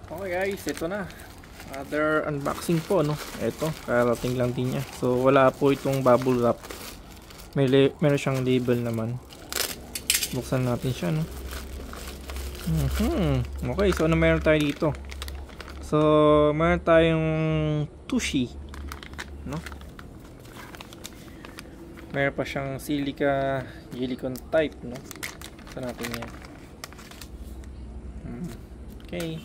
Okay guys, ito na. Other unboxing po, no. Ito, karating lang din niya. So wala po itong bubble wrap. Meron siyang label naman. Buksan natin siya, no. Okay, so ano meron tayo dito? So meron tayong Tushy, no. Meron pa siyang silica silicone type, no. Buksan natin yan. Okay.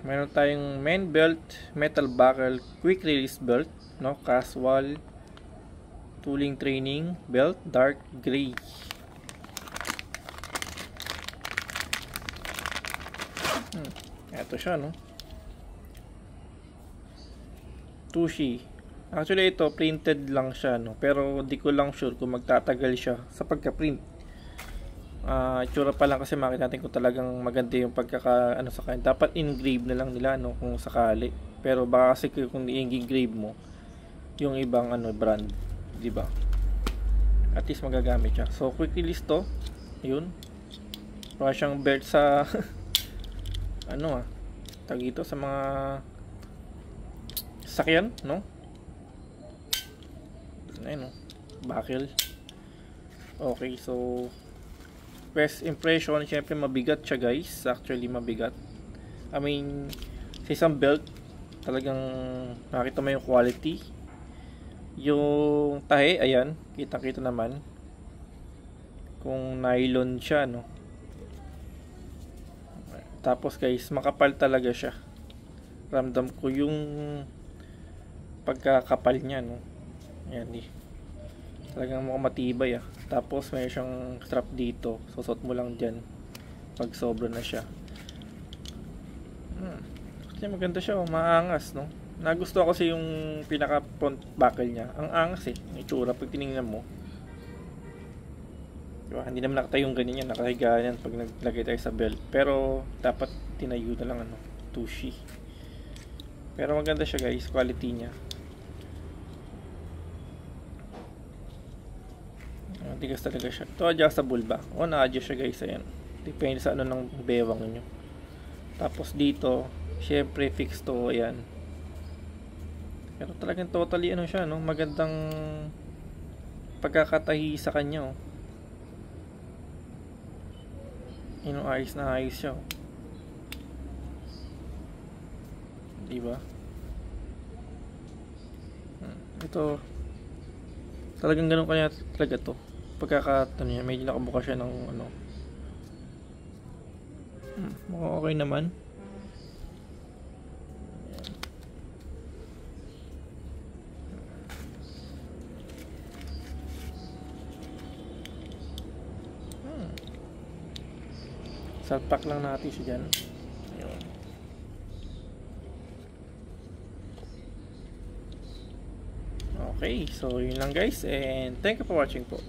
Meron tayong main belt, metal buckle, quick release belt, no, casual, tooling training belt, dark gray. Ito siya, no. Tushy. Actually ito printed lang siya, no, pero di ko lang sure kung magtatagal siya sa pagka-print. Itsura pa lang kasi makita natin kung talagang maganda yung pagkaka ano sa kanya. Dapat engrave na lang nila, no, kung sakali. Pero baka kasi kung i-engrave mo yung ibang ano brand, di ba? At least magagamit siya. So quick release to. Yun. Para siyang belt sa ano tag ito sa mga sakyan, no? Ayun, no? Buckle. Okay, so first impression, syempre mabigat siya guys. Actually mabigat. I mean, sa isang belt talagang nakita mo yung quality. Yung tahe, ayan, kitang-kita naman kung nylon siya, no. Tapos guys, makapal talaga siya. Ramdam ko yung pagkakapal niya, no. Ayan, talagang mukhang matibay Tapos may siyang strap dito. Susot mo lang dyan pag sobra na siya. Kasi maganda siya, maangas, no. Nagustuhan ko kasi yung pinaka front buckle niya. Ang angas yung itsura pag tinignan mo. Diba? Hindi naman nakatayong ganyan yan, nakahiga yan pag naglagay tayo sa belt. Pero dapat tinayo na lang Tushy. Pero maganda siya guys, quality niya. Tigas talaga siya. Ito adjustable ba? O na-adjust siya guys, ayan. Depende sa ano ng bewang nyo. Tapos dito, syempre fix to, ayan. Pero talagang totally ano siya, no? Magandang pagkakatahi sa kanya, Yun, ayos na ayos siya, diba? Ito talagang ganun kaya talaga to. Pagkakataon niya, medyo nakabuka siya ng ano. Mukhang okay naman. Salpak lang natin siya dyan. Ayun. Okay, so yun lang guys, and thank you for watching po.